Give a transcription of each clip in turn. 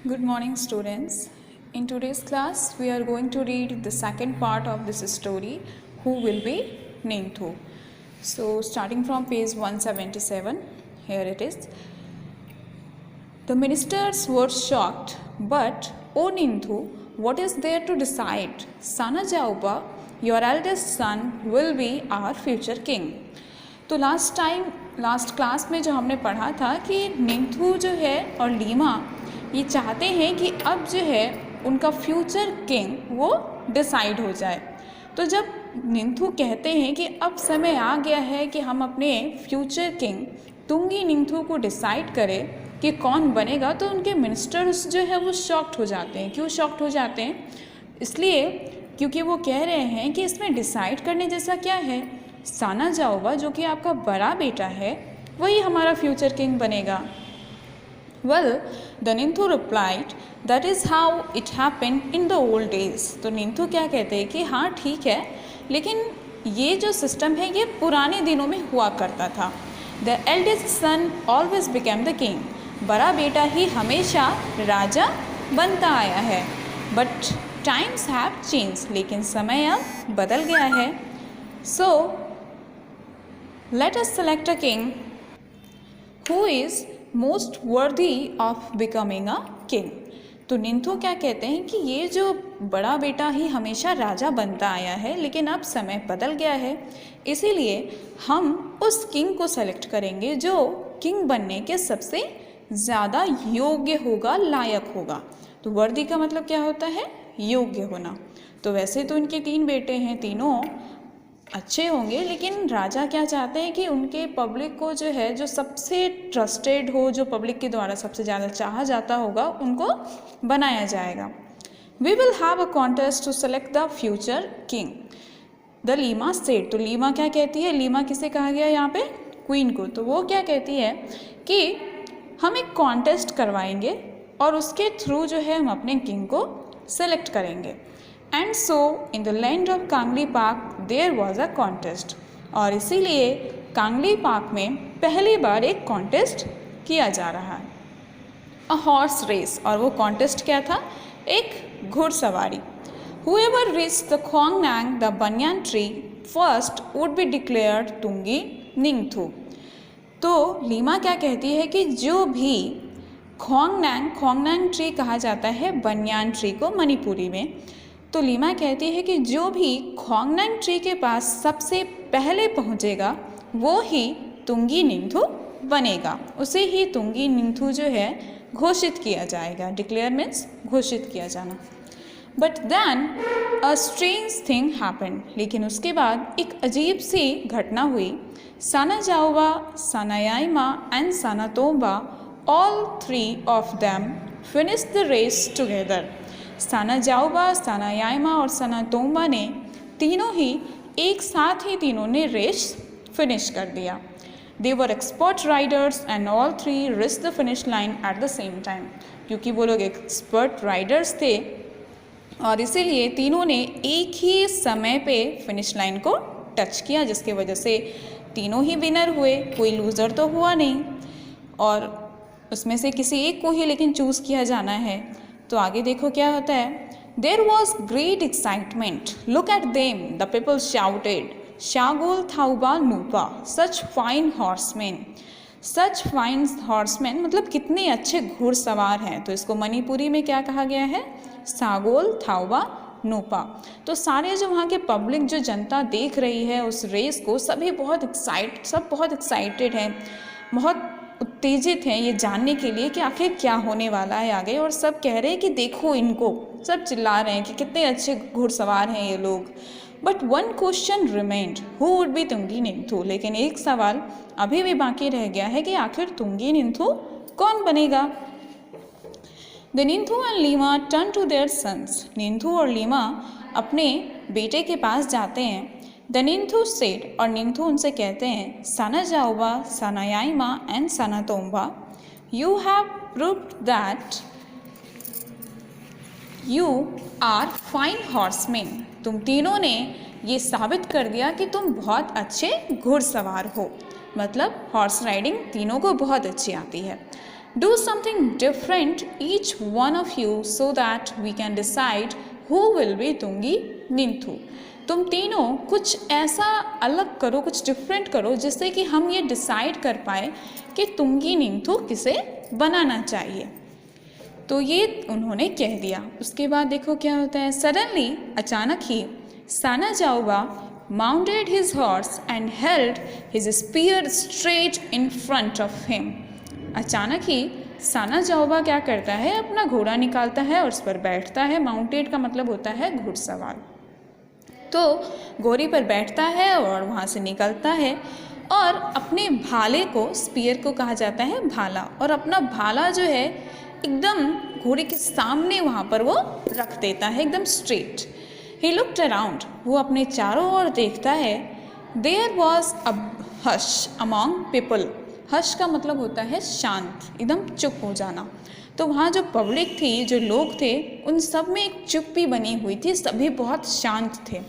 Good morning, students. In today's class, we are going to read the second part of this story, Who Will Be Ninthu. So, starting from page 177, here it is. The ministers were shocked, but, O Ninthu, what is there to decide? Sana Jauba, your eldest son, will be our future king. तो last class में जो हमने पढ़ा था कि निंथू जो है और लीमा ये चाहते हैं कि अब जो है उनका फ्यूचर किंग वो डिसाइड हो जाए। तो जब निंथू कहते हैं कि अब समय आ गया है कि हम अपने फ्यूचर किंग तुंगी निंथू को डिसाइड करें कि कौन बनेगा, तो उनके मिनिस्टर्स जो है वो शॉक्ड हो जाते हैं। क्यों शॉक्ड हो जाते हैं? इसलिए क्योंकि वो कह रहे हैं कि इसमें डिसाइड करने जैसा क्या है, साना जाओबा जो कि आपका बड़ा बेटा है वही हमारा फ्यूचर किंग बनेगा। Well, the Ninthu replied, that is how it happened in the old days. तो निंथू क्या कहते हैं कि हाँ ठीक है, लेकिन ये जो सिस्टम है ये पुराने दिनों में हुआ करता था। The eldest son always became the king. बड़ा बेटा ही हमेशा राजा बनता आया है। But times have changed. लेकिन समय अब बदल गया है। So, let us select a king who is most worthy of becoming a king. तो निंथू क्या कहते हैं कि ये जो बड़ा बेटा ही हमेशा राजा बनता आया है, लेकिन अब समय बदल गया है, इसीलिए हम उस किंग को सेलेक्ट करेंगे जो किंग बनने के सबसे ज़्यादा योग्य होगा, लायक होगा। तो वर्दी का मतलब क्या होता है? योग्य होना। तो वैसे तो इनके 3 बेटे हैं, तीनों अच्छे होंगे, लेकिन राजा क्या चाहते हैं कि उनके पब्लिक को जो है, जो सबसे ट्रस्टेड हो, जो पब्लिक के द्वारा सबसे ज़्यादा चाहा जाता होगा, उनको बनाया जाएगा। We will have a contest to select the future king, the Lima said. तो लीमा क्या कहती है? लीमा किसे कहा गया यहाँ पे? क्वीन को। तो वो क्या कहती है कि हम एक कॉन्टेस्ट करवाएंगे और उसके थ्रू जो है हम अपने किंग को सेलेक्ट करेंगे। And so in the land of Kangleipak there was a contest. और इसीलिए कांगली पार्क में पहली बार एक कॉन्टेस्ट किया जा रहा है, अ हॉर्स रेस। और वो कॉन्टेस्ट क्या था? एक घुड़सवारी। Whoever reached the Khongnang the banyan tree first would be declared Tungi Ninthou. तो लीमा क्या कहती है कि जो भी खोंगनांग ट्री कहा जाता है बनियान ट्री को मणिपुरी में। तो लीमा कहती है कि जो भी खोंगनांग ट्री के पास सबसे पहले पहुंचेगा वो ही तुंगी निंथू बनेगा, उसे ही तुंगी निंथू जो है घोषित किया जाएगा। डिक्लेयर मीन्स घोषित किया जाना। But then a strange thing happened. लेकिन उसके बाद एक अजीब सी घटना हुई। Sana Jaoba, Sana Yaima and Sana Tomba, all 3 of them finished the race together. Sana Jaoba, Sana Yaima और साना तोम्बा ने तीनों ही एक साथ ही तीनों ने रेस फिनिश कर दिया। They were expert riders and all 3 reached the finish line at the same time. क्योंकि वो लोग एक्सपर्ट राइडर्स थे और इसीलिए तीनों ने एक ही समय पे फिनिश लाइन को टच किया, जिसके वजह से तीनों ही विनर हुए, कोई लूज़र तो हुआ नहीं। और उसमें से किसी एक को ही लेकिन चूज़ किया जाना है। तो आगे देखो क्या होता है। There was great excitement, look at them, the people shouted, Shagol Thouba Nupa, such fine horseman. Such fine horseman मतलब कितने अच्छे घुड़सवार हैं। तो इसको मणिपुरी में क्या कहा गया है? सागोल थाउबा नूपा। तो सारे जो वहाँ के पब्लिक, जो जनता देख रही है उस रेस को, सब बहुत एक्साइटेड हैं, बहुत उत्तेजित हैं ये जानने के लिए कि आखिर क्या होने वाला है आगे। और सब कह रहे हैं कि देखो इनको, सब चिल्ला रहे हैं कि कितने अच्छे घुड़सवार हैं ये लोग। But one question remained, who would be Tungi Ninthou. लेकिन एक सवाल अभी भी बाकी रह गया है कि आखिर तुंगी निंथू कौन बनेगा। The Ninthou and Leima turn to their sons. Ninthou और लीमा अपने बेटे के पास जाते हैं। द निंथू सेड, और निंथू उनसे कहते हैं, Sana Jaoba, Sana Yaima and Sana Tomba, you have proved that you are fine horseman. तुम तीनों ने ये साबित कर दिया कि तुम बहुत अच्छे घुड़सवार हो। मतलब हॉर्स राइडिंग तीनों को बहुत अच्छी आती है। Do something different each one of you so that we can decide who will be Tungi Ninthou. तुम तीनों कुछ ऐसा अलग करो, कुछ डिफरेंट करो, जिससे कि हम ये डिसाइड कर पाए कि तुंगी निंथु किसे बनाना चाहिए। तो ये उन्होंने कह दिया। उसके बाद देखो क्या होता है। सडनली, अचानक ही, Sana Jaoba mounted his horse and held his spear straight in front of him. अचानक ही साना जाओबा क्या करता है, अपना घोड़ा निकालता है और उस पर बैठता है। माउंटेड का मतलब होता है घुड़सवार। तो घोड़ी पर बैठता है और वहाँ से निकलता है और अपने भाले को, स्पीयर को कहा जाता है भाला, और अपना भाला जो है एकदम घोड़े के सामने वहाँ पर वो रख देता है, एकदम स्ट्रेट। ही लुक्ड अराउंड, वो अपने चारों ओर देखता है। There was a hush among people. Hush का मतलब होता है शांत, एकदम चुप हो जाना। तो वहाँ जो पब्लिक थी, जो लोग थे, उन सब में एक चुप्पी बनी हुई थी, सभी बहुत शांत थे।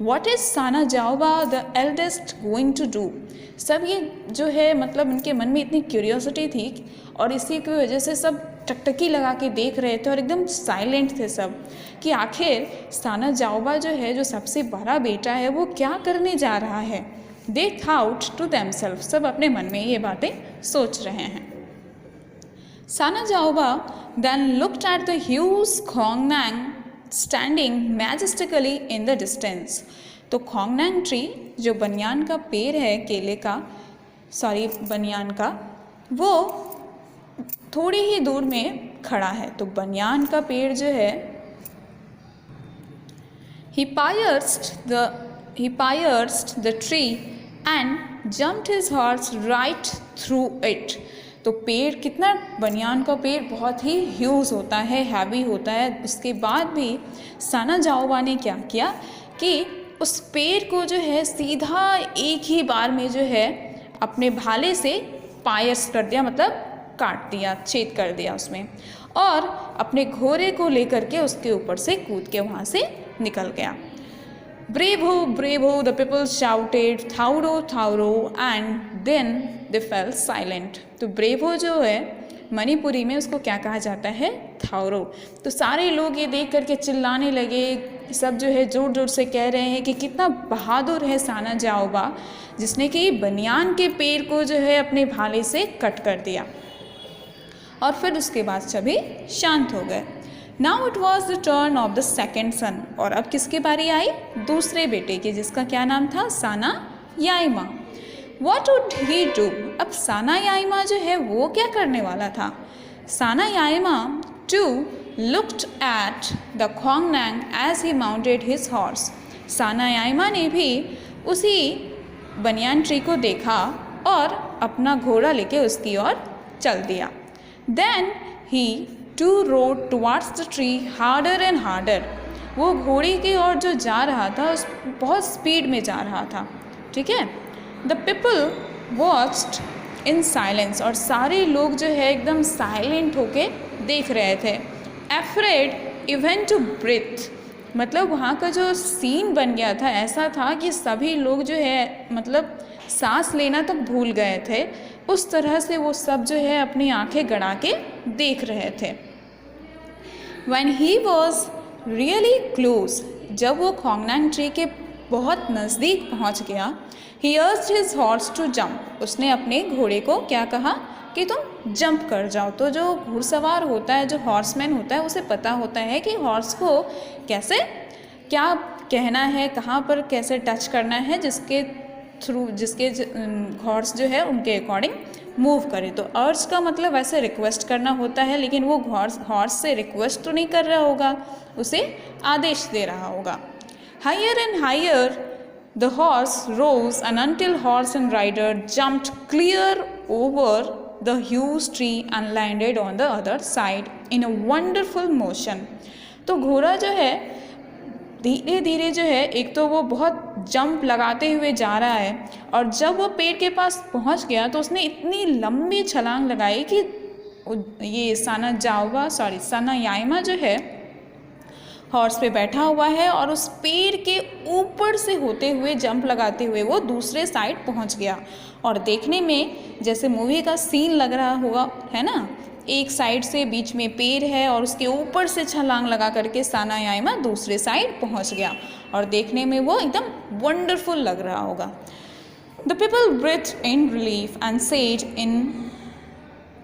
What is Sana Jaoba the eldest going to do? सब ये जो है मतलब उनके मन में इतनी क्यूरियोसिटी थी और इसी की वजह से सब टकटकी लगा के देख रहे थे और एकदम साइलेंट थे सब, कि आखिर साना जाओबा जो है, जो सबसे बड़ा बेटा है, वो क्या करने जा रहा है। दे थाउट टू देमसेल्फ, सब अपने मन में ये बातें सोच रहे हैं। Sana Jaoba then looked at the huge Khongnang standing majestically in the distance. तो खोंगनांग ट्री, जो बनियान का पेड़ है, केले का, सॉरी बनियान का, वो थोड़ी ही दूर में खड़ा है। तो बनियान का पेड़ जो है, he pierced the tree and jumped his horse right through it। तो पेड़ कितना, बनियान का पेड़ बहुत ही ह्यूज होता है, हैवी होता है। उसके बाद भी साना जाओबा ने क्या किया कि उस पेड़ को जो है सीधा एक ही बार में जो है अपने भाले से पायर्स कर दिया, मतलब काट दिया, छेद कर दिया उसमें, और अपने घोड़े को लेकर के उसके ऊपर से कूद के वहाँ से निकल गया। Bravo bravo the people shouted Thouro Thouro and then they fell silent. तो ब्रेवो जो है मणिपुरी में उसको क्या कहा जाता है, थाउरो। तो सारे लोग ये देख करके चिल्लाने लगे, सब जो है जोर जोर से कह रहे हैं कि कितना बहादुर है साना जाओबा, जिसने कि बनियान के पेड़ को जो है अपने भाले से कट कर दिया। और फिर उसके बाद सभी शांत हो गए। Now it was the turn off the second सन। और अब किसकी बारी आई, दूसरे बेटे की, जिसका क्या नाम था, Sana Yaima. What would he do? अब साना याइमा जो है वो क्या करने वाला था। Sana Yaima too looked at the Khongnang as he mounted his horse. Sana Yaima ने भी उसी बनियान ट्री को देखा और अपना घोड़ा लेके उसकी ओर चल दिया। Then he too rode towards the tree harder and harder. वो घोड़े की ओर जो जा रहा था, उस बहुत स्पीड में जा रहा था, ठीक है। The people watched in silence. और सारे लोग जो है एकदम साइलेंट होके देख रहे थे। एफ्रेड इवन टू ब्रीथ, मतलब वहाँ का जो सीन बन गया था ऐसा था कि सभी लोग जो है मतलब सांस लेना तक भूल गए थे। उस तरह से वो सब जो है अपनी आंखें गड़ा के देख रहे थे। When he was really close, जब वो खोंगनांग ट्री के बहुत नज़दीक पहुँच गया, he urged his horse to jump। उसने अपने घोड़े को क्या कहा कि तुम जंप कर जाओ। तो जो घुड़सवार होता है, जो हॉर्समैन होता है, उसे पता होता है कि हॉर्स को कैसे क्या कहना है, कहाँ पर कैसे टच करना है, जिसके हॉर्स जो है उनके अकॉर्डिंग मूव करे। तो अर्ज का मतलब वैसे रिक्वेस्ट करना होता है, लेकिन वो हॉर्स से रिक्वेस्ट तो नहीं कर रहा होगा, उसे आदेश दे रहा होगा। Higher and higher the horse rose and until horse and rider jumped clear over the huge tree and landed on the other side in a wonderful motion. तो घोड़ा जो है धीरे धीरे जो है, एक तो वो बहुत जंप लगाते हुए जा रहा है, और जब वो पेड़ के पास पहुंच गया तो उसने इतनी लंबी छलांग लगाई कि ये साना याइमा जो है हॉर्स पे बैठा हुआ है और उस पेड़ के ऊपर से होते हुए जंप लगाते हुए वो दूसरे साइड पहुंच गया। और देखने में जैसे मूवी का सीन लग रहा होगा, है ना। एक साइड से बीच में पेड़ है और उसके ऊपर से छलांग लगा करके सानायामा दूसरे साइड पहुंच गया और देखने में वो एकदम वंडरफुल लग रहा होगा। The people breathe in relief and said in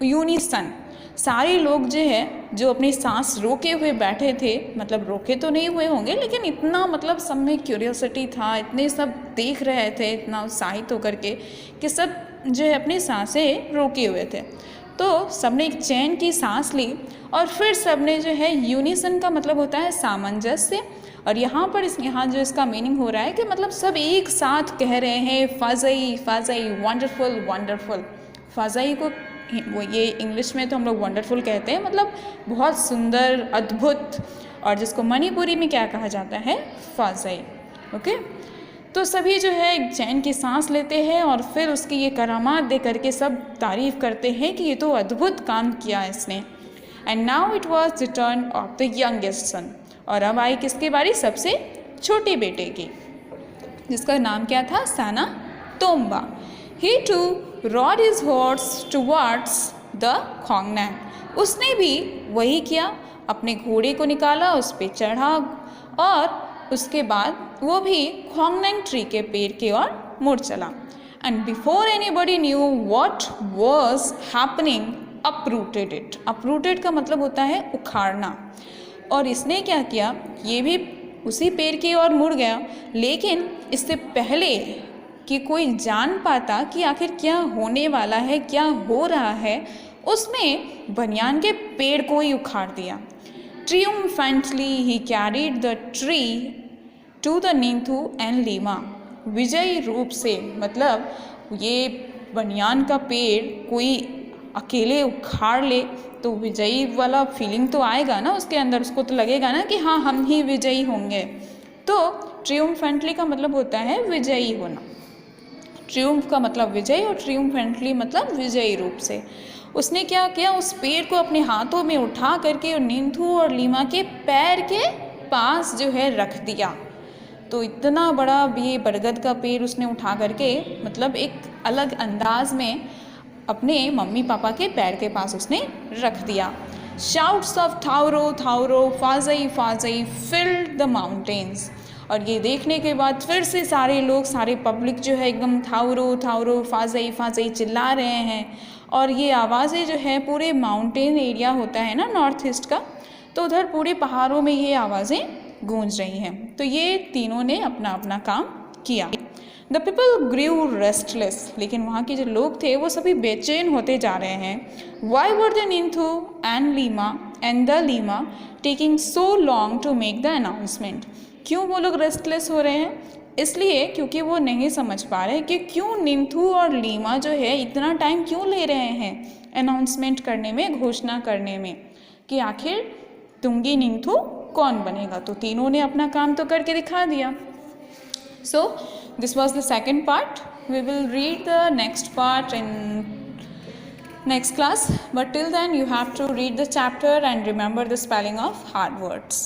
unison. सारे लोग जो है जो अपनी सांस रोके हुए बैठे थे, मतलब रोके तो नहीं हुए होंगे लेकिन इतना मतलब सब में क्यूरियोसिटी था, इतने सब देख रहे थे इतना उत्साहित होकर के कि सब जो है अपनी सांसें रोके हुए थे। तो सबने एक चैन की सांस ली और फिर सबने जो है यूनिसन का मतलब होता है सामंजस्य, और यहाँ पर यहाँ जो इसका मीनिंग हो रहा है कि मतलब सब एक साथ कह रहे हैं फ़ज़ई फ़ज़ई, वंडरफुल वंडरफुल। फ़ज़ई को वो ये इंग्लिश में तो हम लोग वंडरफुल कहते हैं, मतलब बहुत सुंदर, अद्भुत, और जिसको मणिपुरी में क्या कहा जाता है, फ़ज़ई। ओके, तो सभी जो है एक चैन की सांस लेते हैं और फिर उसकी ये करामात दे करके सब तारीफ़ करते हैं कि ये तो अद्भुत काम किया इसने। And now it was the turn off the youngest son. और अब आई किसकी बारी, सबसे छोटे बेटे की, जिसका नाम क्या था, Sana Tomba. He too rode his horse towards the Khongnang. उसने भी वही किया, अपने घोड़े को निकाला, उस पर चढ़ा और उसके बाद वो भी खोंगनैंग ट्री के पेड़ की ओर मुड़ चला। And before anybody knew what was happening uprooted it. Uprooted का मतलब होता है उखाड़ना। और इसने क्या किया, ये भी उसी पेड़ की ओर मुड़ गया, लेकिन इससे पहले कि कोई जान पाता कि आखिर क्या होने वाला है, क्या हो रहा है, उसमें बनियान के पेड़ को ही उखाड़ दिया। Triumphantly he carried the tree to the Ninthou and Leima. विजयी रूप से, मतलब ये बनियान का पेड़ कोई अकेले उखाड़ ले तो विजयी वाला फीलिंग तो आएगा ना उसके अंदर, उसको तो लगेगा ना कि हाँ हम ही विजयी होंगे। तो ट्रियम्फेंटली का मतलब होता है विजयी होना। ट्रियम्फ का मतलब विजय और ट्रियम्फेंटली मतलब विजयी रूप से। उसने क्या किया, उस पेड़ को अपने हाथों में उठा करके और निंथू और लीमा के पैर के पास जो है रख दिया। तो इतना बड़ा ये बरगद का पेड़ उसने उठा करके, मतलब एक अलग अंदाज में अपने मम्मी पापा के पैर के पास उसने रख दिया। Shouts of Thouro Thouro Fazai Fazai filled the mountains. और ये देखने के बाद फिर से सारे लोग, सारे पब्लिक जो है एकदम थाउरो थाउरो फ़ज़ई फ़ज़ई चिल्ला रहे हैं। और ये आवाज़ें जो है पूरे माउंटेन एरिया होता है ना नॉर्थ ईस्ट का, तो उधर पूरे पहाड़ों में ये आवाज़ें गूंज रही हैं। तो ये तीनों ने अपना अपना काम किया। The people grew restless. लेकिन वहाँ के जो लोग थे वो सभी बेचैन होते जा रहे हैं। Why were the Ninthou and Leima taking so long to make the announcement. क्यों वो लोग रेस्टलेस हो रहे हैं? इसलिए क्योंकि वो नहीं समझ पा रहे कि क्यों निंथू और लीमा जो है इतना टाइम क्यों ले रहे हैं अनाउंसमेंट करने में, घोषणा करने में कि आखिर तुंगी निंथू कौन बनेगा। तो तीनों ने अपना काम तो करके दिखा दिया। So this was the second part. We will read the next part in next class, but till then you have to read the chapter and remember the spelling of hard words.